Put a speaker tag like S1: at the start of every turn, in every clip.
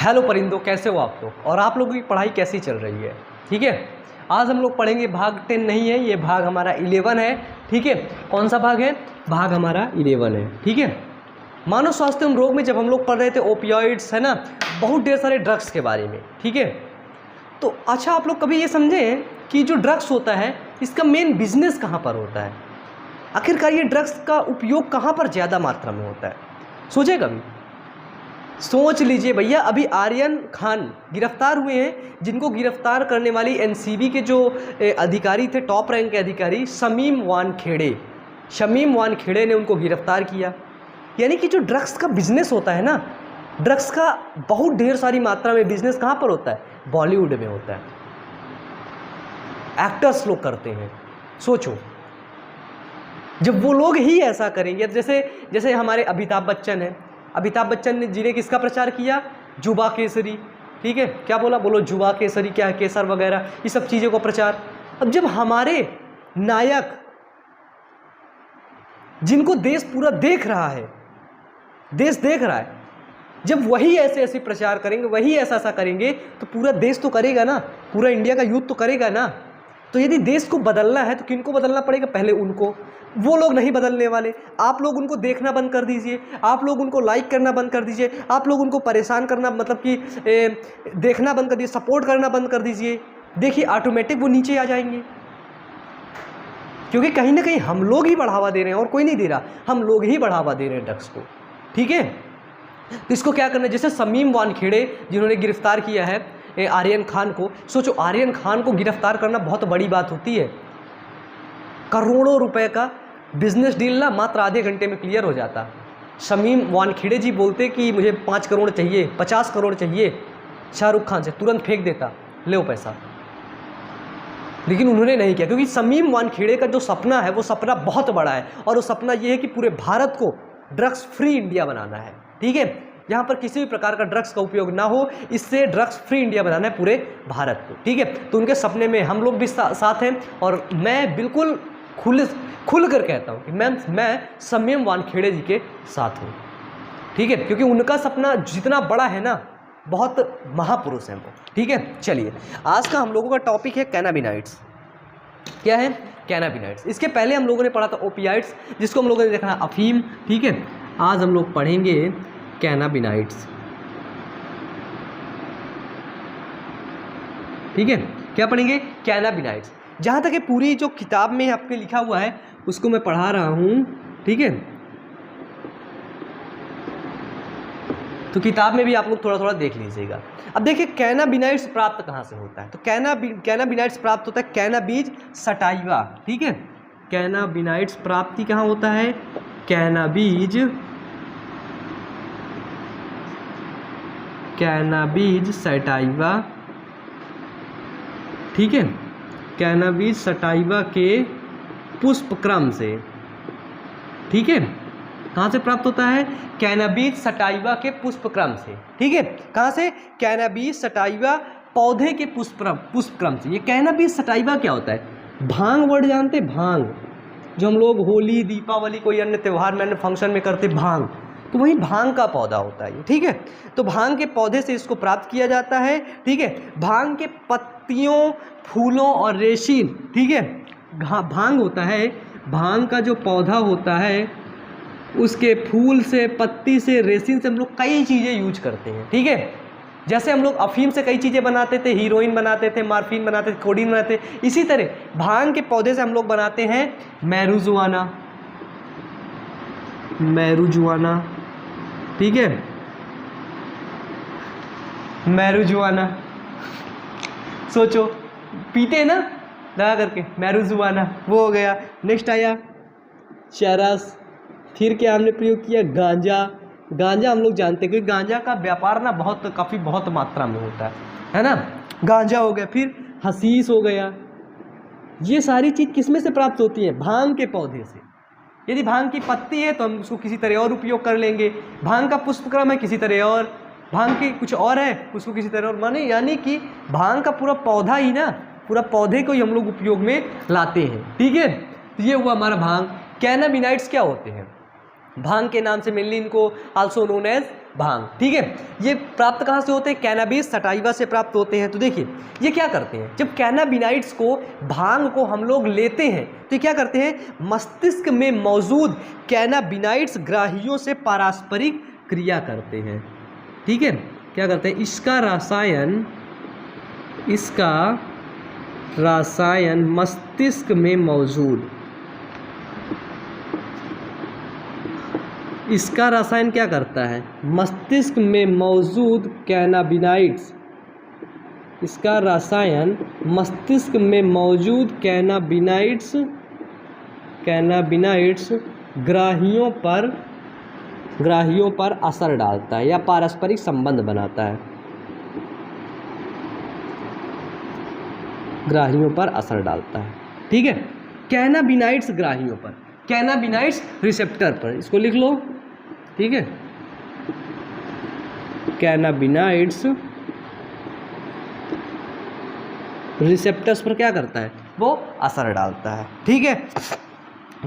S1: Hello परिंदों, कैसे हो आप लोग और आप लोगों की पढ़ाई कैसी चल रही है। ठीक है, आज हम लोग पढ़ेंगे भाग 10 नहीं है, ये भाग हमारा 11 है। ठीक है, कौन सा भाग है? भाग हमारा 11 है। ठीक है, मानव स्वास्थ्य एवं रोग में जब हम लोग पढ़ रहे थे ओपियोइड्स, है ना, बहुत ढेर सारे ड्रग्स के बारे में। ठीक है, तो अच्छा आप लोग कभी ये समझें कि जो ड्रग्स होता है इसका मेन बिजनेस कहाँ पर होता है? आखिरकार ये ड्रग्स का उपयोग कहाँ पर ज़्यादा मात्रा में होता है? सोचे कभी? सोच लीजिए भैया, अभी आर्यन खान गिरफ्तार हुए हैं, जिनको गिरफ्तार करने वाली एनसीबी के जो अधिकारी थे, टॉप रैंक के अधिकारी शमीम वानखेड़े ने उनको गिरफ्तार किया। यानी कि जो ड्रग्स का बिजनेस होता है ना, ड्रग्स का बहुत ढेर सारी मात्रा में बिजनेस कहाँ पर होता है? बॉलीवुड में होता है, एक्टर्स लोग करते हैं। सोचो, जब वो लोग ही ऐसा करेंगे, जैसे हमारे अमिताभ बच्चन हैं, अमिताभ बच्चन ने जिन्हें किसका प्रचार किया? जुबा केसरी। ठीक है, क्या बोलो जुबा केसरी, क्या है, केसर वगैरह, ये सब चीज़ों का प्रचार। अब जब हमारे नायक, जिनको देश पूरा देख रहा है, देश देख रहा है, जब वही ऐसे प्रचार करेंगे, वही ऐसा करेंगे, तो पूरा देश तो करेगा ना, पूरा इंडिया का यूथ तो करेगा ना। तो यदि देश को बदलना है तो किनको बदलना पड़ेगा? पहले उनको। वो लोग नहीं बदलने वाले। आप लोग उनको देखना बंद कर दीजिए, आप लोग उनको लाइक करना बंद कर दीजिए, आप लोग उनको परेशान करना, मतलब कि देखना बंद कर दीजिए, सपोर्ट करना बंद कर दीजिए। देखिए ऑटोमेटिक वो नीचे आ जाएंगे, क्योंकि कहीं ना कहीं हम लोग ही बढ़ावा दे रहे हैं और कोई नहीं दे रहा, हम लोग ही बढ़ावा दे रहे हैं ड्रग्स को। ठीक है, तो इसको क्या करना है? जैसे शमीम वानखेड़े जिन्होंने गिरफ्तार किया है आर्यन खान को। सोचो, आर्यन खान को गिरफ्तार करना बहुत बड़ी बात होती है। करोड़ों रुपए का बिजनेस डील ना मात्र आधे घंटे में क्लियर हो जाता। शमीम वानखेड़े जी बोलते कि मुझे 5 करोड़ चाहिए, 50 करोड़ चाहिए, शाहरुख खान से तुरंत फेंक देता, ले पैसा। लेकिन उन्होंने नहीं किया, क्योंकि शमीम वानखेड़े का जो सपना है वो सपना बहुत बड़ा है, और वो सपना ये है कि पूरे भारत को ड्रग्स फ्री इंडिया बनाना है। ठीक है, यहाँ पर किसी भी प्रकार का ड्रग्स का उपयोग ना हो, इससे ड्रग्स फ्री इंडिया बनाना है पूरे भारत को। ठीक है, तो उनके सपने में हम लोग भी साथ हैं, और मैं बिल्कुल खुल कर कहता हूँ कि मैं शमीम वानखेड़े जी के साथ हूँ। ठीक है, क्योंकि उनका सपना जितना बड़ा है ना, बहुत महापुरुष हैं वो। ठीक है, चलिए आज का हम लोगों का टॉपिक है कैनाबिनाइड्स। क्या है? कैनाबिनाइड्स। इसके पहले हम लोगों ने पढ़ा था ओपियाइड्स, जिसको हम लोगों ने देखा अफीम। ठीक है, आज हम लोग पढ़ेंगे कैनाबिनाइड्स। ठीक है, क्या पढ़ेंगे? कैनाबिनाइड्स। जहाँ तक है पूरी जो किताब में आपके लिखा हुआ है उसको मैं पढ़ा रहा हूँ। ठीक है, तो किताब में भी आप लोग थोड़ा थोड़ा देख लीजिएगा। अब देखिए कैनाबिनाइड्स प्राप्त कहाँ से होता है? तो कैनाबिनाइड्स प्राप्त होता है कैनाबीज सटाइवा। ठीक है, कैनाबिनाइड्स प्राप्ति कहाँ होता है? Cannabis sativa. ठीक है, कैनाबीज सटाइवा के पुष्पक्रम से। ठीक है, कहाँ से प्राप्त होता है? कैनाबीज सटाइवा के पुष्पक्रम से। ठीक है, कहाँ से? कैनाबीज सटाइवा पौधे के पुष्पक्रम से। ये कैनाबीज सटाइवा क्या होता है? भांग वर्ड जानते हैं? भांग, जो हम लोग होली, दीपावली, कोई अन्य त्यौहार में, अन्य फंक्शन में करते भांग, तो वही भांग का पौधा होता है। ठीक है, तो भांग के पौधे से इसको प्राप्त किया जाता है। ठीक है, भांग के पत्तियों, फूलों और रेशीन। ठीक है, भांग होता है, भांग का जो पौधा होता है उसके फूल से, पत्ती से, रेशीन से हम लोग कई चीज़ें यूज करते हैं। ठीक है, जैसे हम लोग अफीम से कई चीज़ें बनाते थे, हीरोइन बनाते थे, मार्फिन बनाते थे, कोडीन बनाते थे, इसी तरह भांग के पौधे से हम लोग बनाते हैं मैरूजुआना। ठीक है, मैरूजुआना, सोचो पीते हैं ना लगा करके, मैरूजुआना वो हो गया। नेक्स्ट आया चरस। फिर क्या हमने प्रयोग किया? गांजा हम लोग जानते हैं, क्योंकि गांजा का व्यापार ना बहुत मात्रा में होता है ना। गांजा हो गया, फिर हशीश हो गया। ये सारी चीज़ किस में से प्राप्त होती है? भांग के पौधे से। यदि भांग की पत्ती है तो हम उसको किसी तरह और उपयोग कर लेंगे, भांग का पुष्पक्रम है किसी तरह और, भांग की कुछ और है उसको किसी तरह और, माने यानी कि भांग का पूरा पौधा ही ना, पूरा पौधे को ही हम लोग उपयोग में लाते हैं। ठीक है, तो ये हुआ हमारा भांग। कैनाबिनाइड्स क्या होते हैं? भांग के नाम से मेनली इनको आल्सो नोन एज भांग, ठीक है। ये प्राप्त कहाँ से होते हैं? कैनाबिस सटाइवा से प्राप्त होते हैं। तो देखिए ये क्या करते हैं, जब कैनाबिनाइड्स को, भांग को हम लोग लेते हैं तो ये क्या करते हैं, मस्तिष्क में मौजूद कैनाबिनाइड्स ग्राहियों से पारस्परिक क्रिया करते हैं, ठीक है। क्या करते हैं, इसका रासायन मस्तिष्क में मौजूद, इसका रसायन क्या करता है, मस्तिष्क में मौजूद कैनाबिनाइड्स, इसका रसायन मस्तिष्क में मौजूद कैनाबिनाइड्स ग्राहियों पर असर डालता है या पारस्परिक संबंध बनाता है, ग्राहियों पर असर डालता है, ठीक है। कैनाबिनाइड्स ग्राहियों पर, कैनाबिनाइड्स रिसेप्टर पर, इसको लिख लो, ठीक है। कैनाबिनाइड्स रिसेप्टर्स पर क्या करता है, वो असर डालता है, ठीक है।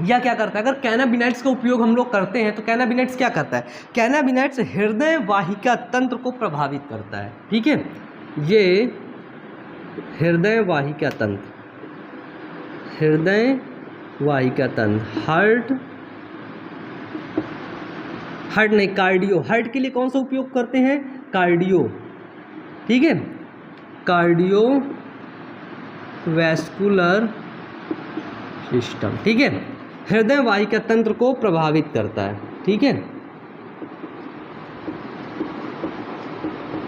S1: या क्या करता है, अगर कैनाबिनाइड्स का उपयोग हम लोग करते हैं तो कैनाबिनाइड्स क्या करता है, कैनाबिनाइड्स हृदय वाहिका तंत्र को प्रभावित करता है, ठीक है। ये हृदय वाहिका तंत्र, हार्ट नहीं, कार्डियो, हार्ट के लिए कौन सा उपयोग करते हैं, कार्डियो, ठीक है, कार्डियो वैस्कुलर सिस्टम, ठीक है। हृदय वाहिका तंत्र को प्रभावित करता है, ठीक है।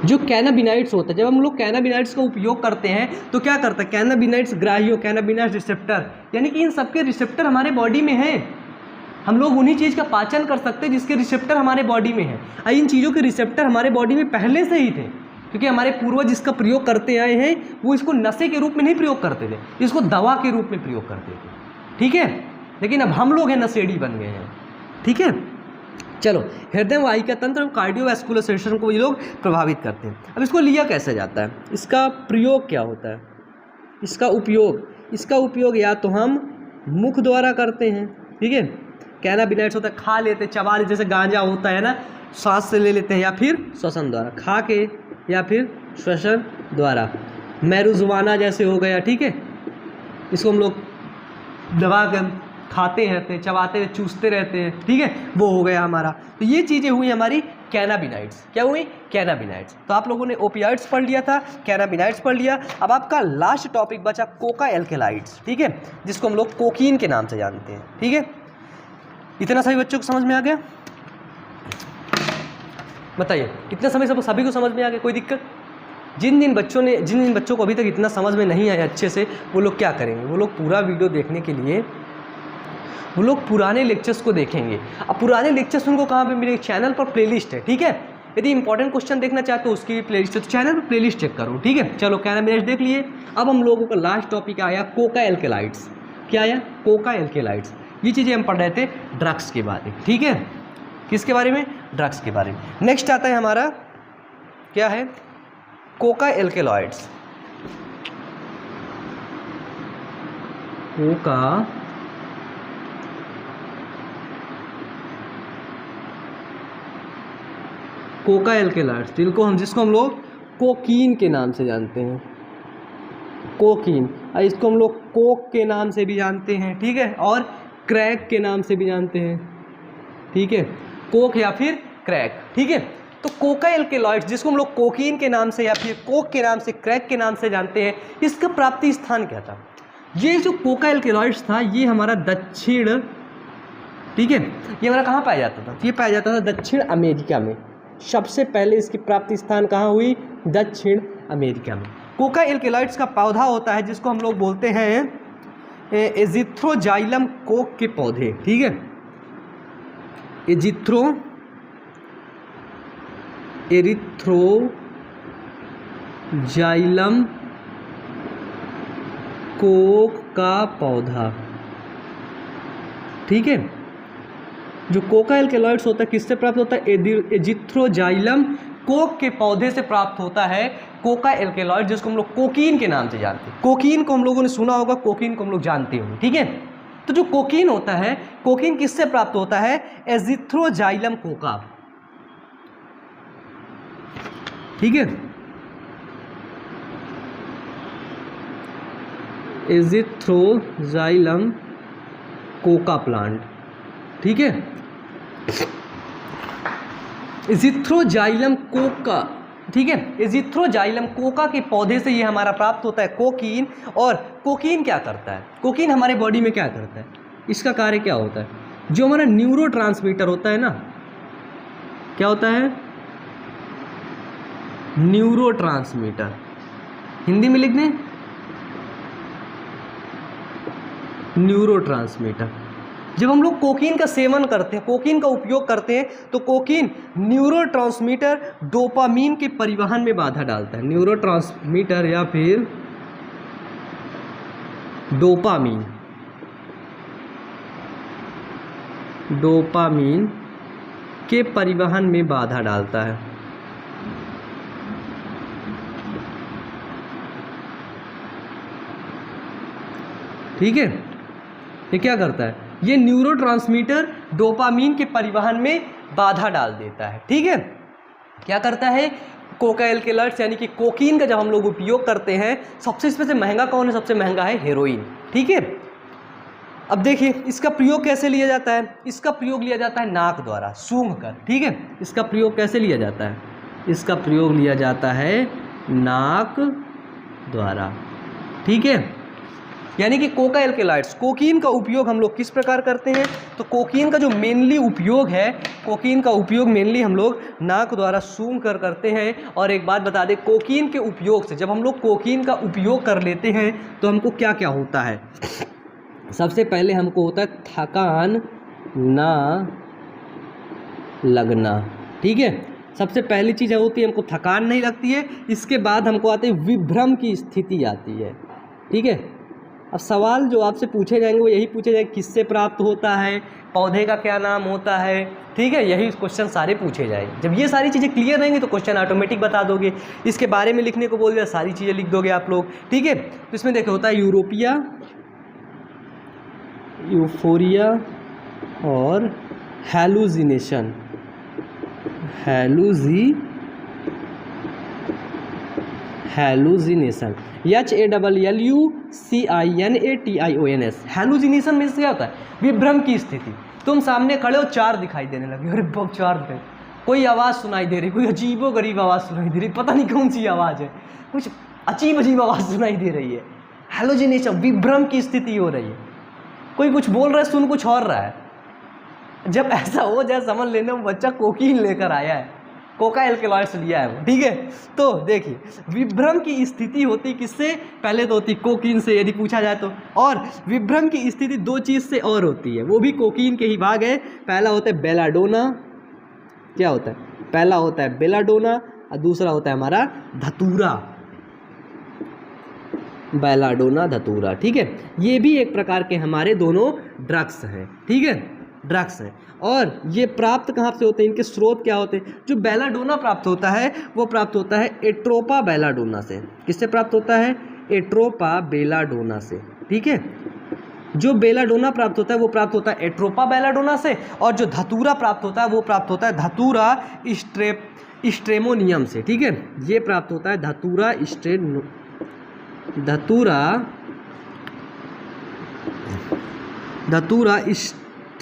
S1: जो कैनाबिनाइड्स होता है, जब हम लोग कैनाबिनाइड्स का उपयोग करते हैं तो क्या करता है, कैनाबिनाइड्स ग्राहियों, कैनाबिनाइड्स रिसेप्टर, यानी कि इन सबके रिसेप्टर हमारे बॉडी में हैं, हम लोग उन्हीं चीज़ का पाचन कर सकते हैं जिसके रिसेप्टर हमारे बॉडी में हैं। इन चीज़ों के रिसेप्टर हमारे बॉडी में पहले से ही थे, क्योंकि हमारे पूर्वज इसका प्रयोग करते आए हैं, वो इसको नशे के रूप में नहीं प्रयोग करते थे, इसको दवा के रूप में प्रयोग करते थे, ठीक है। लेकिन अब हम लोग हैं नशेड़ी बन गए हैं, ठीक है। चलो, हृदय वाहिका तंत्र और कार्डियोवैस्कुलर सिस्टम को ये लोग प्रभावित करते हैं। अब इसको लिया कैसे जाता है, इसका प्रयोग क्या होता है, इसका उपयोग या तो हम मुख द्वारा करते हैं, ठीक है। कैनाबिनाइड्स होता है, खा लेते, चबा लेते, जैसे गांजा होता है ना, सांस से ले लेते हैं, या फिर श्वसन द्वारा, खा के या फिर श्वसन द्वारा। मैरुजुआना जैसे हो गया, ठीक है, इसको हम लोग दबा कर खाते रहते हैं, चबाते रहते, चूसते रहते हैं, ठीक है, वो हो गया हमारा। तो ये चीज़ें हुई हमारी कैनाबिनाइड्स। क्या हुई, कैनाबिनाइड्स। तो आप लोगों ने ओपियाइड्स पढ़ लिया था, कैनाबिनाइड्स पढ़ लिया। अब आपका लास्ट टॉपिक बचा कोका एल्केलाइड्स, ठीक है, जिसको हम लोग कोकीन के नाम से जानते हैं, ठीक है। इतना सभी बच्चों को समझ में आ गया, बताइए इतना समय सब सभी को समझ में आ गया, कोई दिक्कत? जिन बच्चों को अभी तक इतना समझ में नहीं आया अच्छे से, वो लोग क्या करेंगे, वो लोग पूरा वीडियो देखने के लिए वो लोग पुराने लेक्चर्स को देखेंगे। अब पुराने लेक्चर्स उनको कहाँ पे मिलेंगे, चैनल पर प्लेलिस्ट है, ठीक है। यदि इंपॉर्टेंट क्वेश्चन देखना चाहते हो उसकी भी प्लेलिस्ट है, तो चैनल पर प्लेलिस्ट चेक करो, ठीक है। चलो, कैनाबिनाइड्स देख लिए। अब हम लोगों का लास्ट टॉपिक आया कोका एल्केलाइड्स। क्या आया, कोका एल्केलाइड्स। ये चीज़ें हम पढ़ रहे थे ड्रग्स के बारे में, ठीक है। किसके बारे में, ड्रग्स के बारे में। नेक्स्ट आता है हमारा, क्या है, कोका एल्केलॉइड्स। कोका एल्केलॉइड्स, जिसको हम लोग कोकीन के नाम से जानते हैं, कोकीन। इसको हम लोग कोक के नाम से भी जानते हैं, ठीक है, और क्रैक के नाम से भी जानते हैं, ठीक है, कोक या फिर क्रैक, ठीक है। तो कोका एल्केलॉइड्स, जिसको हम लोग कोकीन के नाम से या फिर कोक के नाम से, क्रैक के नाम से जानते हैं, इसका प्राप्ति स्थान क्या था? ये जो कोका एल्केलॉइड्स था, ये हमारा दक्षिण, ठीक है, ये हमारा कहाँ पाया जाता था? ये पाया जाता था दक्षिण अमेरिका में। सबसे पहले इसकी प्राप्ति स्थान कहाँ हुई? दक्षिण अमेरिका में। कोका एल्केलॉइड्स का पौधा होता है जिसको हम लोग बोलते हैं एजिथ्रोजाइलम कोक के पौधे, ठीक है। एरिथ्रोजाइलम कोक का पौधा, ठीक है। जो कोका एल्केलॉइड्स होता है किससे प्राप्त होता है? एजिथ्रोजाइलम कोक के पौधे से प्राप्त होता है कोका एल्केलॉइड, जिसको हम लोग कोकीन के नाम से जानते हैं। कोकीन को हम लोगों ने सुना होगा, कोकीन को हम लोग जानते होंगे, ठीक है। तो जो कोकीन होता है, कोकीन किससे प्राप्त होता है? एजिथ्रोजाइलम कोका, ठीक है, एजिथ्रोजाइलम कोका प्लांट, ठीक है, एजिथ्रोजाइलम कोका, ठीक है, एजिथ्रोजाइलम कोका के पौधे से ये हमारा प्राप्त होता है कोकीन। और कोकीन क्या करता है, कोकीन हमारे बॉडी में क्या करता है, इसका कार्य क्या होता है, जो हमारा न्यूरोट्रांसमीटर होता है ना, क्या होता है, न्यूरोट्रांसमीटर, हिंदी में लिख दें न्यूरोट्रांसमीटर। जब हम लोग कोकीन का सेवन करते हैं, कोकीन का उपयोग करते हैं, तो कोकीन न्यूरोट्रांसमीटर डोपामीन के परिवहन में बाधा डालता है। न्यूरोट्रांसमीटर या फिर डोपामीन, डोपामीन के परिवहन में बाधा डालता है। ठीक है, ये क्या करता है, ये न्यूरोट्रांसमीटर डोपामीन के परिवहन में बाधा डाल देता है। ठीक है, क्या करता है, कोका एल्केलॉइड्स यानी कि कोकीन का जब हम लोग उपयोग करते हैं, सबसे इसमें से महंगा कौन है, सबसे महंगा है हेरोइन। ठीक है, अब देखिए इसका प्रयोग कैसे लिया जाता है, इसका प्रयोग लिया जाता है नाक द्वारा सूंघ कर। ठीक है, इसका प्रयोग कैसे लिया जाता है, इसका प्रयोग लिया जाता है नाक द्वारा। ठीक है, यानी कि कोका एल्केलॉइड्स, कोकीन का उपयोग हम लोग किस प्रकार करते हैं, तो कोकीन का जो मेनली उपयोग है, कोकीन का उपयोग मेनली हम लोग नाक द्वारा सूंघ कर करते हैं। और एक बात बता दें, कोकीन के उपयोग से, जब हम लोग कोकीन का उपयोग कर लेते हैं तो हमको क्या क्या होता है, सबसे पहले हमको होता है थकान ना लगना। ठीक है, सबसे पहली चीज़ होती है हमको थकान नहीं लगती है। इसके बाद हमको आते हैं विभ्रम की स्थिति आती है। ठीक है, अब सवाल जो आपसे पूछे जाएंगे वो यही पूछे जाएंगे, किससे प्राप्त होता है, पौधे का क्या नाम होता है। ठीक है, यही क्वेश्चन सारे पूछे जाएंगे। जब ये सारी चीज़ें क्लियर रहेंगी तो क्वेश्चन ऑटोमेटिक बता दोगे। इसके बारे में लिखने को बोल दिया, सारी चीज़ें लिख दोगे आप लोग। ठीक है, तो इसमें देखो होता है यूरोपिया, यूफोरिया और हैलुसिनेशन, हैलुसिनेशन, HALLUCINATIONS। हैलुसिनेशन में क्या होता है, विभ्रम की स्थिति। तुम सामने खड़े हो, चार दिखाई देने लगे, अरे बाप चार दिखाई, कोई आवाज़ सुनाई दे रही, कोई अजीबो गरीब आवाज़ सुनाई दे रही, पता नहीं कौन सी आवाज़ है, कुछ अजीब अजीब आवाज़ सुनाई दे रही है। हैलुसिनेशन, विभ्रम की स्थिति हो रही है, कोई कुछ बोल रहा है, सुन कुछ और रहा है। जब ऐसा हो जाए समझ लेना वो बच्चा कोकीन लेकर आया है, कोका एल्केलॉइड्स लिया है वो। ठीक है, तो देखिए विभ्रम की स्थिति होती किससे, पहले तो होती कोकीन से यदि पूछा जाए तो, और विभ्रम की स्थिति दो चीज़ से और होती है, वो भी कोकीन के ही भाग है। पहला होता है बेलाडोना, क्या होता है, पहला होता है बेलाडोना और दूसरा होता है हमारा धतूरा, बेलाडोना धतूरा। ठीक है, ये भी एक प्रकार के हमारे दोनों ड्रग्स हैं। ठीक है, ड्रग्स हैं, और ये प्राप्त कहाँ से होते हैं, इनके स्रोत क्या होते हैं। जो बेलाडोना प्राप्त होता है वो प्राप्त होता है एट्रोपा बेलाडोना से। किससे प्राप्त होता है, एट्रोपा बेलाडोना से। ठीक है, जो बेलाडोना प्राप्त होता है वो प्राप्त होता है एट्रोपा बेलाडोना से, और जो धतूरा प्राप्त होता है वो प्राप्त होता है धतूरा स्ट्रेमोनियम से। ठीक है, ये प्राप्त होता है धतूरा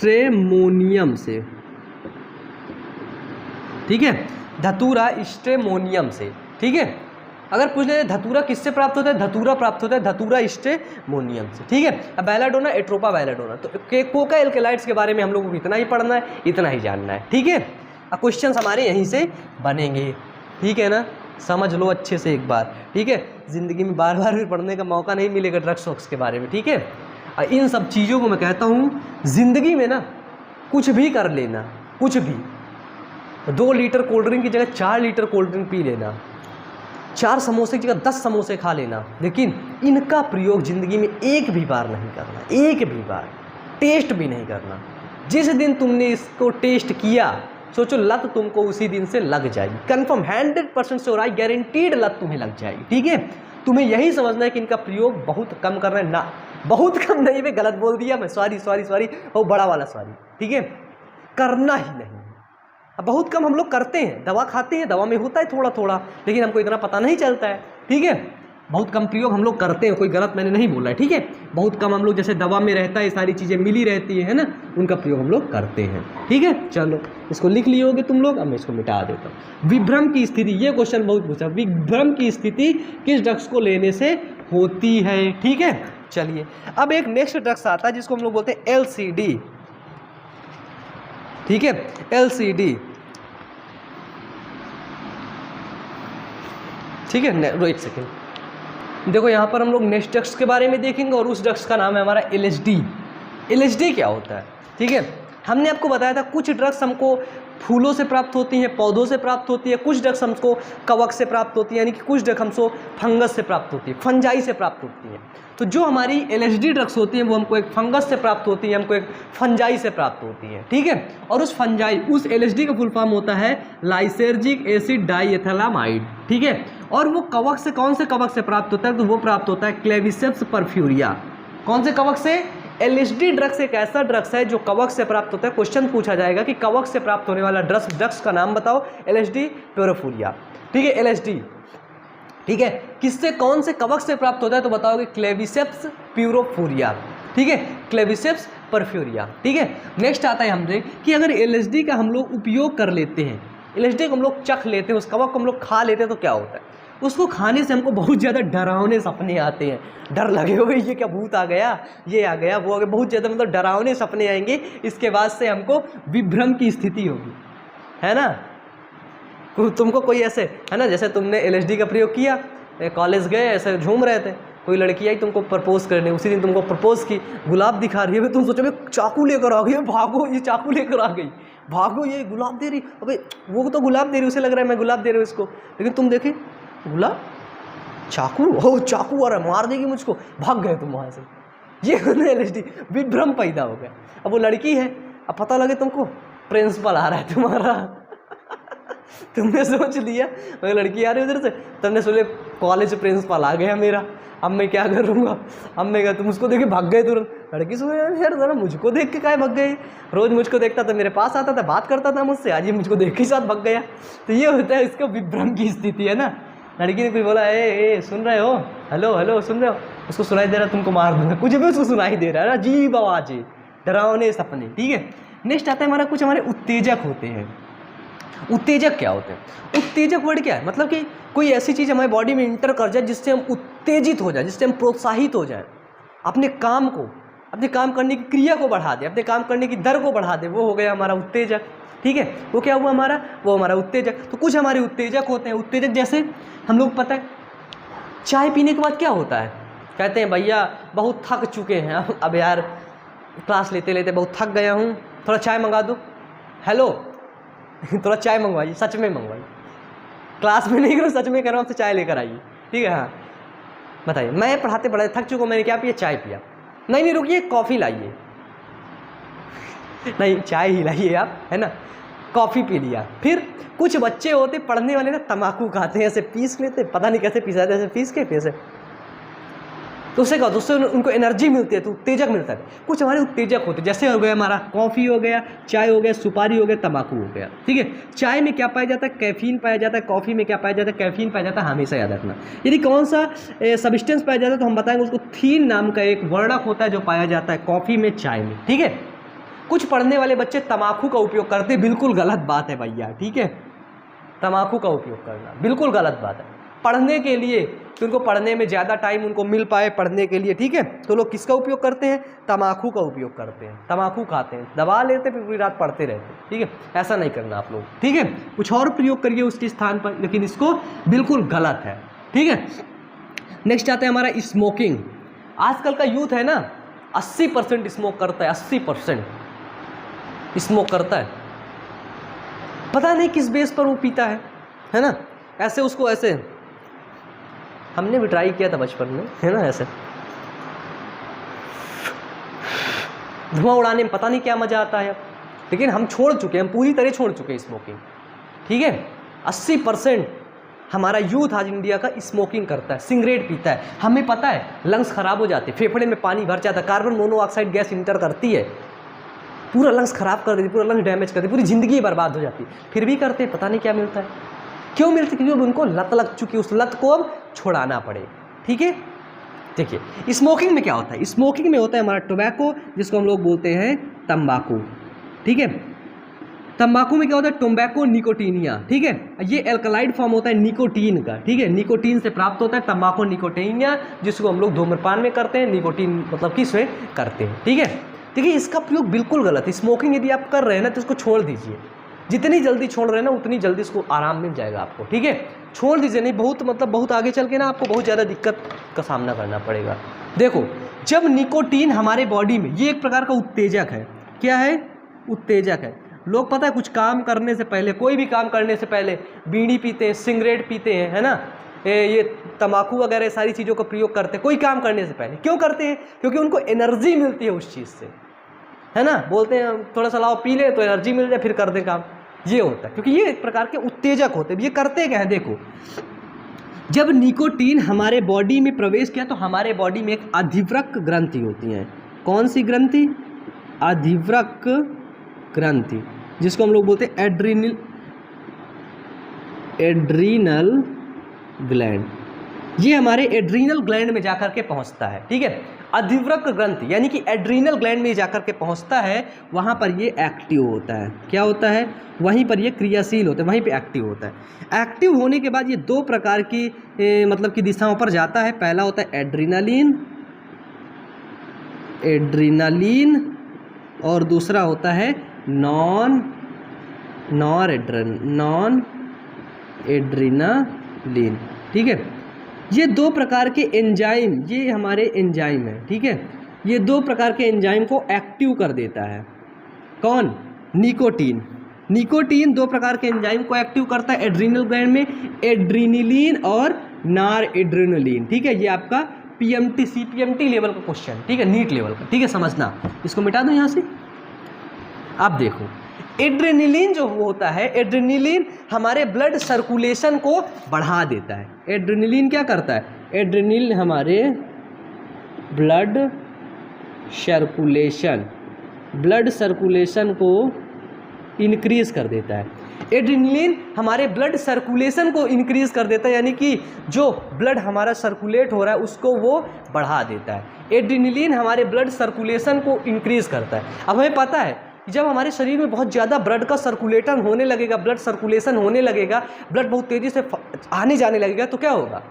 S1: स्ट्रेमोनियम से। ठीक है, धतूरा स्ट्रेमोनियम से। ठीक है, अगर पूछ ले धतूरा किससे प्राप्त होता है, धतूरा प्राप्त होता है धतूरा स्ट्रेमोनियम से। ठीक है, अब बेलाडोना एट्रोपा बेलाडोना, तो कोका एल्केलॉइड्स के बारे में हम लोगों को इतना ही पढ़ना है, इतना ही जानना है। ठीक है, अब क्वेश्चन हमारे यहीं से बनेंगे। ठीक है ना, समझ लो अच्छे से एक बार। ठीक है, ज़िंदगी में बार बार भी पढ़ने का मौका नहीं मिलेगा ड्रग्स वग्स के बारे में। ठीक है, इन सब चीज़ों को मैं कहता हूँ ज़िंदगी में ना कुछ भी कर लेना, कुछ भी, 2 लीटर कोल्ड ड्रिंक की जगह 4 लीटर कोल्ड ड्रिंक पी लेना, 4 समोसे की जगह 10 समोसे खा लेना, लेकिन इनका प्रयोग ज़िंदगी में एक भी बार नहीं करना, एक भी बार टेस्ट भी नहीं करना। जिस दिन तुमने इसको टेस्ट किया सोचो लत तुमको उसी दिन से लग जाएगी, कन्फर्म 100% श्योर, आई गारंटीड लत तुम्हें लग जाएगी। ठीक है, तुम्हें यही समझना है कि इनका प्रयोग बहुत कम करना है, ना बहुत कम नहीं, मैं गलत बोल दिया मैं, सॉरी, वो बड़ा वाला सॉरी। ठीक है, करना ही नहीं, अब बहुत कम हम लोग करते हैं, दवा खाते हैं, दवा में होता है थोड़ा थोड़ा, लेकिन हमको इतना पता नहीं चलता है, ठीक है। बहुत कम प्रयोग हम लोग करते हैं, कोई गलत मैंने नहीं बोला है, ठीक है। बहुत कम हम लोग, जैसे दवा में रहता है, सारी चीज़ें मिली रहती है ना, उनका प्रयोग हम लोग करते हैं, ठीक है। चलो इसको लिख लिए होगे तुम लोग, अब मैं इसको मिटा देता हूँ। विभ्रम की स्थिति, ये क्वेश्चन बहुत पूछा, विभ्रम की स्थिति किस ड्रग्स को लेने से होती है, ठीक है। चलिए अब एक नेक्स्ट ड्रग्स आता है जिसको हम लोग बोलते हैं LCD, ठीक है, LCD, ठीक है। एक सेकेंड, देखो यहाँ पर हम लोग नेक्स्ट ड्रग्स के बारे में देखेंगे और उस ड्रग्स का नाम है हमारा LSD। LSD क्या होता है, ठीक है। हमने आपको बताया था कुछ ड्रग्स हमको फूलों से प्राप्त होती हैं, पौधों से प्राप्त होती है, कुछ ड्रग्स हमको कवक से प्राप्त होती है, यानी कि कुछ ड्रग्स हमको फंगस से प्राप्त होती है, फंजाई से प्राप्त होती है। तो जो हमारी LSD ड्रग्स होती हैं वो हमको एक फंगस से प्राप्त होती है, हमको एक फंजाई से प्राप्त होती है, ठीक है। और उस फंजाई, उस LSD का फुल फॉर्म होता है लाइसेर्जिक एसिड डाइएथैलामाइड, ठीक है। और वो कवक से, कौन से कवक से प्राप्त होता है, तो वो प्राप्त होता है क्लेविसेप्स परफ्यूरिया। कौन से कवक से? LSD ड्रग्स एक ऐसा ड्रग्स है जो कवक से प्राप्त होता है। क्वेश्चन पूछा जाएगा कि कवक से प्राप्त होने वाला ड्रग्स का नाम बताओ, LSD प्यूरोफोरिया, ठीक है, LSD, ठीक है। किससे, कौन से कवक से प्राप्त होता है, तो बताओगे क्लेविसेप्स प्यूरोफोरिया, ठीक है, क्लेविसेप्स परफ्यूरिया, ठीक है। नेक्स्ट आता है हमसे कि अगर LSD का हम लोग उपयोग कर लेते हैं, LSD को हम लोग चख लेते हैं, उस कवक को हम लोग खा लेते हैं, तो क्या होता है? उसको खाने से हमको बहुत ज़्यादा डरावने सपने आते हैं, डर लगे हुए, ये क्या भूत आ गया, ये आ गया, वो आ गया, बहुत ज़्यादा मतलब डरावने सपने आएंगे। इसके बाद से हमको विभ्रम की स्थिति होगी, है ना। तुमको कोई ऐसे, है ना, जैसे तुमने LSD का प्रयोग किया, कॉलेज गए, ऐसे झूम रहे थे, कोई लड़की आई तुमको प्रपोज करने, उसी दिन तुमको प्रपोज की, गुलाब दिखा रही है, तुम सोचो चाकू लेकर आ गई, भागो, ये चाकू लेकर आ गई, भागो, ये गुलाब दे रही, अबे वो तो गुलाब दे रही, उसे लग रहा है मैं गुलाब दे रही हूँ इसको, लेकिन तुम देखे गुलाब, चाकू, हो चाकू आ रहा है, मार देगी मुझको, भाग गए तुम वहाँ से। ये LSD, विभ्रम पैदा हो गया। अब वो लड़की है, अब पता लगे तुमको प्रिंसिपल आ रहा है तुम्हारा तुमने सोच लिया मैं लड़की आ रही है उधर से, तुमने सोचे कॉलेज प्रिंसिपल आ गया मेरा, अब मैं क्या करूँगा, अब मैं क्या, तुम उसको देख के भाग गए तुरंत। लड़की सोच यार जरा मुझको देख के क्या भाग गए, रोज़ मुझको देखता था, मेरे पास आता था, बात करता था मुझसे, आज ये मुझको देख के साथ भाग गया। तो ये होता है इसका विभ्रम की स्थिति, है ना। लड़की ने कोई बोला ए सुन रहे हो, हेलो हेलो सुन रहे हो, उसको सुनाई दे रहा तुमको मार दूंगा, कुछ भी उसको सुनाई दे रहा है, अजीब आवाज़, डरावने सपने, ठीक है। नेक्स्ट आता है हमारा, कुछ हमारे उत्तेजक होते हैं। उत्तेजक क्या होते हैं? उत्तेजक वर्ड क्या है, मतलब कि कोई ऐसी चीज़ हमारे बॉडी में इंटर कर जाए जिससे हम उत्तेजित हो जाए, जिससे हम प्रोत्साहित हो जाए, अपने काम को, अपने काम करने की क्रिया को बढ़ा दे, अपने काम करने की दर को बढ़ा दे, वो हो गया हमारा उत्तेजक, ठीक है। वो क्या हुआ हमारा, वो हमारा उत्तेजक। तो कुछ हमारे उत्तेजक होते हैं। उत्तेजक जैसे हम लोग, पता है चाय पीने के बाद क्या होता है, कहते हैं भैया बहुत थक चुके हैं, अब यार क्लास लेते लेते बहुत थक गया हूँ, थोड़ा चाय मंगा दो, हेलो थोड़ा चाय मंगवाइए, सच में मंगवाइए, क्लास में नहीं करो, सच में कह रहा हूँ, आपसे चाय लेकर आइए, ठीक है। हाँ बताइए, मैं पढ़ाते पढ़ाते थक चुका हूँ, मैंने क्या पिया, चाय पिया, नहीं रुकिए कॉफ़ी लाइए, नहीं चाय ही लाइए आप, है ना, कॉफ़ी पी लिया। फिर कुछ बच्चे होते पढ़ने वाले ना, तम्बाकू खाते हैं, ऐसे पीस लेते, पता नहीं कैसे पीसाते, ऐसे पीस के पैसे, तो उससे क्या होता है, उससे उनको एनर्जी मिलती है, तो उत्तेजक मिलता है। कुछ हमारे उत्तेजक होते हैं, जैसे हो गया हमारा कॉफ़ी हो गया, चाय हो गया, सुपारी हो गया, तम्बाकू हो गया, ठीक है। चाय में क्या पाया जाता है, कैफीन पाया जाता है, कॉफ़ी में क्या पाया जाता है, कैफीन पाया जाता है, हमेशा याद रखना। यदि कौन सा सब्सटेंस पाया जाता है तो हम बताएंगे, उसको थीन नाम का एक वर्णक होता है जो पाया जाता है कॉफ़ी में, चाय में, ठीक है। कुछ पढ़ने वाले बच्चे तम्बाकू का उपयोग करते, बिल्कुल गलत बात है भैया, ठीक है। तम्बाकू का उपयोग करना बिल्कुल गलत बात है, पढ़ने के लिए, कि उनको पढ़ने में ज़्यादा टाइम उनको मिल पाए पढ़ने के लिए, ठीक है। तो लोग किसका उपयोग करते हैं, तम्बाकू का उपयोग करते हैं, तम्बाकू खाते हैं, दबा लेते फिर पूरी रात पढ़ते रहते हैं, ठीक है। ऐसा नहीं करना आप लोग, ठीक है। कुछ और प्रयोग करिए उसके स्थान पर, लेकिन इसको बिल्कुल गलत है, ठीक है। नेक्स्ट आता है हमारा स्मोकिंग। आजकल का यूथ है ना, 80% स्मोक करता है, 80% स्मोक करता है, पता नहीं किस बेस पर वो पीता है ना। ऐसे उसको, ऐसे हमने भी ट्राई किया था बचपन में, है ना, ऐसे धुआं उड़ाने में पता नहीं क्या मज़ा आता है अब, लेकिन हम छोड़ चुके हैं, हम पूरी तरह छोड़ चुके हैं स्मोकिंग, ठीक है। 80% हमारा यूथ आज इंडिया का स्मोकिंग करता है, सिगरेट पीता है। हमें पता है लंग्स खराब हो जाते हैं, फेफड़े में पानी भर जाता है, कार्बन मोनोऑक्साइड गैस इंटर करती है, पूरा लंग्स ख़राब कर देती, पूरा लंग्स डैमेज कर देती, पूरी ज़िंदगी बर्बाद हो जाती, फिर भी करते, पता नहीं क्या मिलता है, क्यों मिलती, क्योंकि अब उनको लत लग चुकी, उस लत को अब छुड़ाना पड़े। ठीक है, देखिए स्मोकिंग में क्या होता है, स्मोकिंग में होता है हमारा टोबैको, जिसको हम लोग बोलते हैं तंबाकू। ठीक है, तंबाकू में क्या होता है, टोबैको निकोटीनिया। ठीक है, ये एल्कलाइड फॉर्म होता है निकोटीन का। ठीक है, निकोटीन से प्राप्त होता है तंबाकू निकोटीनिया, जिसको हम लोग धूम्रपान में करते हैं, निकोटीन मतलब किसमें करते हैं। ठीक है, देखिए इसका प्रयोग बिल्कुल गलत है। स्मोकिंग यदि आप कर रहे हैं ना तो इसको छोड़ दीजिए, जितनी जल्दी छोड़ रहे हैं ना उतनी जल्दी इसको आराम मिल जाएगा आपको। ठीक है, छोड़ दीजिए, नहीं बहुत आगे चल के ना आपको बहुत ज़्यादा दिक्कत का सामना करना पड़ेगा। देखो, जब निकोटीन हमारे बॉडी में, ये एक प्रकार का उत्तेजक है। क्या है, उत्तेजक है। लोग पता है कुछ काम करने से पहले, कोई भी काम करने से पहले बीड़ी पीते हैं, सिगरेट पीते हैं, है ना, ये तंबाकू वगैरह सारी चीज़ों का प्रयोग करते हैं कोई काम करने से पहले। क्यों करते हैं, क्योंकि उनको एनर्जी मिलती है उस चीज़ से, है ना, बोलते हैं थोड़ा सा लाओ पी ले तो एनर्जी मिल जाए फिर कर दे काम, ये होता है, क्योंकि ये एक प्रकार के उत्तेजक होते हैं। ये करते क्या है, देखो जब निकोटीन हमारे बॉडी में प्रवेश किया तो हमारे बॉडी में एक अधिवृक्क ग्रंथि होती है। कौन सी ग्रंथि, अधिवृक्क ग्रंथि, जिसको हम लोग बोलते हैं एड्रीनल ग्लैंड। ये हमारे एड्रीनल ग्लैंड में जाकर के पहुंचता है। ठीक है, अधिवृक्क ग्रंथि यानी कि एड्रीनल ग्लैंड में जाकर के पहुंचता है, वहां पर ये एक्टिव होता है। क्या होता है, वहीं पर ये क्रियाशील होता है, वहीं पे एक्टिव होता है। एक्टिव होने के बाद ये दो प्रकार की मतलब की दिशाओं पर जाता है। पहला होता है एड्रीनालीन और दूसरा होता है नॉन एड्रीनालीन। ठीक है, ये दो प्रकार के एंजाइम, ये हमारे एंजाइम है। ठीक है, ये दो प्रकार के एंजाइम को एक्टिव कर देता है। कौन, निकोटीन दो प्रकार के एंजाइम को एक्टिव करता है एड्रीनल ग्लैंड में, एड्रीनिलीन और नार एड्रेनलिन। ठीक है, ये आपका पीएमटी सीपीएमटी लेवल का क्वेश्चन। ठीक है, नीट लेवल का। ठीक है, समझना, इसको मिटा दूं यहाँ से। आप देखो, एड्रेनलिन जो होता है, एड्रेनलिन हमारे ब्लड सर्कुलेशन को बढ़ा देता है। एड्रेनलिन क्या करता है, एड्रेनलिन हमारे ब्लड सर्कुलेशन को इंक्रीज कर देता है। एड्रेनलिन हमारे ब्लड सर्कुलेशन को इंक्रीज कर देता है, यानी कि जो ब्लड हमारा सर्कुलेट हो रहा है उसको वो बढ़ा देता है। एड्रेनलिन हमारे ब्लड सर्कुलेशन को इंक्रीज करता है। अब हमें पता है जब हमारे शरीर में बहुत ज़्यादा ब्लड का सर्कुलेशन होने लगेगा, ब्लड बहुत तेज़ी से आने जाने लगेगा, तो क्या होगा,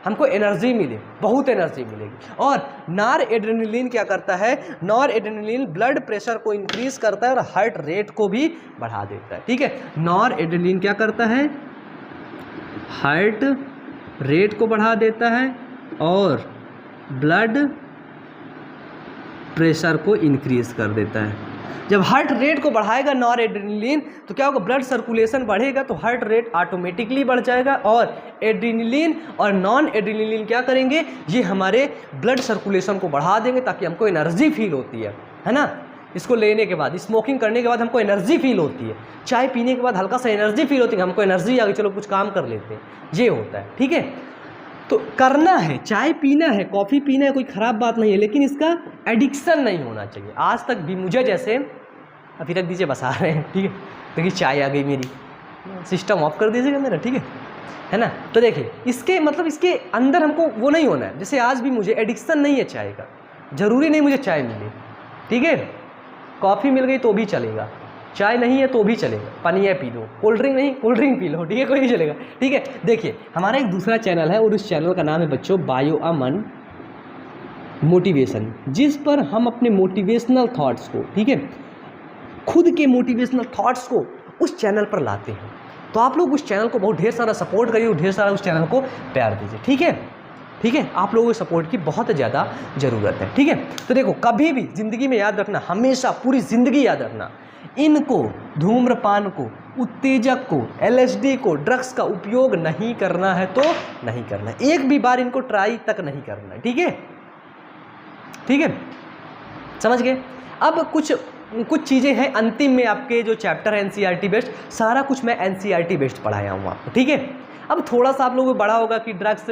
S1: हमको एनर्जी मिले, बहुत एनर्जी मिलेगी। और नॉर एड्रेनलिन क्या करता है, नॉर एड्रेनलिन ब्लड प्रेशर को इंक्रीज करता है और हार्ट रेट को भी बढ़ा देता है। ठीक है, नॉर एड्रेनलिन क्या करता है, हार्ट रेट को बढ़ा देता है और ब्लड प्रेशर को इंक्रीज कर देता है। जब हार्ट रेट को बढ़ाएगा नॉर एड्रेनलिन तो क्या होगा, ब्लड सर्कुलेशन बढ़ेगा तो हार्ट रेट ऑटोमेटिकली बढ़ जाएगा। और एड्रेनलिन और नॉन एड्रेनलिन क्या करेंगे, ये हमारे ब्लड सर्कुलेशन को बढ़ा देंगे ताकि हमको एनर्जी फील होती है ना। इसको लेने के बाद, स्मोकिंग करने के बाद हमको एनर्जी फील होती है, चाय पीने के बाद हल्का सा एनर्जी फील होती है, हमको एनर्जी आ गई, चलो कुछ काम कर लेते हैं, ये होता है। ठीक है, तो करना है, चाय पीना है, कॉफ़ी पीना है, कोई ख़राब बात नहीं है, लेकिन इसका एडिक्शन नहीं होना चाहिए। आज तक भी मुझे जैसे, अभी रख दीजिए, बस आ रहे हैं। ठीक है, देखिए चाय आ गई मेरी, सिस्टम ऑफ कर दीजिएगा मेरा। ठीक है ना। तो देखिए इसके मतलब इसके अंदर हमको वो नहीं होना है। जैसे आज भी मुझे एडिक्शन नहीं है चाय का, ज़रूरी नहीं मुझे चाय मिले। ठीक है, कॉफ़ी मिल गई तो भी चलेगा, चाय नहीं है तो भी चलेगा, पानी पी लो, कोल्ड ड्रिंक नहीं कोल्ड ड्रिंक पी लो। ठीक है, कोई नहीं चलेगा। ठीक है, देखिए हमारा एक दूसरा चैनल है और उस चैनल का नाम है बच्चों बायो अमन मोटिवेशन, जिस पर हम अपने मोटिवेशनल थॉट्स को, ठीक है, खुद के मोटिवेशनल थॉट्स को उस चैनल पर लाते हैं। तो आप लोग उस चैनल को बहुत ढेर सारा सपोर्ट करिए, ढेर सारा उस चैनल को प्यार दीजिए। ठीक है, ठीक है, आप लोगों को सपोर्ट की बहुत ज़्यादा ज़रूरत है। ठीक है, तो देखो कभी भी ज़िंदगी में याद रखना, हमेशा पूरी ज़िंदगी याद रखना, इनको, धूम्रपान को, उत्तेजक को, LSD को, ड्रग्स का उपयोग नहीं करना है तो नहीं करना, एक भी बार इनको ट्राई तक नहीं करना है। ठीक है, ठीक है, समझ गए। अब कुछ चीज़ें हैं अंतिम में, आपके जो चैप्टर है NCERT बेस्ड, सारा कुछ मैं NCERT बेस्ड पढ़ाया हूँ आपको। ठीक है, अब थोड़ा सा आप लोगों को बड़ा होगा कि ड्रग्स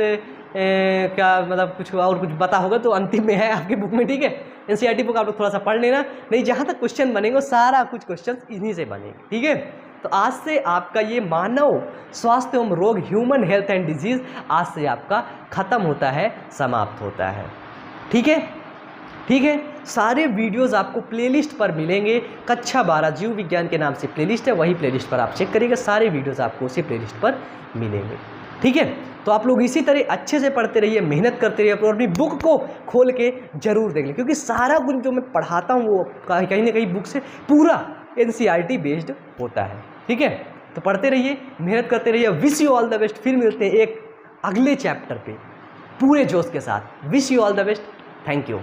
S1: क्या मतलब कुछ और कुछ पता होगा तो अंतिम में है आपकी बुक में, ठीक है। एनसीईआरटी बुक आप लोग थोड़ा सा पढ़ लेना, नहीं जहाँ तक क्वेश्चन बनेंगे वो सारा कुछ क्वेश्चन इन्हीं से बनेंगे, ठीक है। तो आज से आपका ये मानव स्वास्थ्य एवं रोग, ह्यूमन हेल्थ एंड डिजीज, आज से आपका खत्म होता है, समाप्त होता है, ठीक है। ठीक है, सारे वीडियोस आपको प्लेलिस्ट पर मिलेंगे। कक्षा 12 जीव विज्ञान के नाम से प्लेलिस्ट है, वही प्लेलिस्ट पर आप चेक करिएगा, सारे वीडियोस आपको उसी प्लेलिस्ट पर मिलेंगे, ठीक है। तो आप लोग इसी तरह अच्छे से पढ़ते रहिए, मेहनत करते रहिए, और अपनी बुक को खोल के जरूर देख लें, क्योंकि सारा कुछ जो मैं पढ़ाता हूँ वो कहीं ना कहीं बुक से पूरा एनसीईआरटी बेस्ड होता है, ठीक है। तो पढ़ते रहिए, मेहनत करते रहिए। Wish you all the best. फिर मिलते हैं एक अगले चैप्टर पे पूरे जोश के साथ। Wish you all the best. Thank you.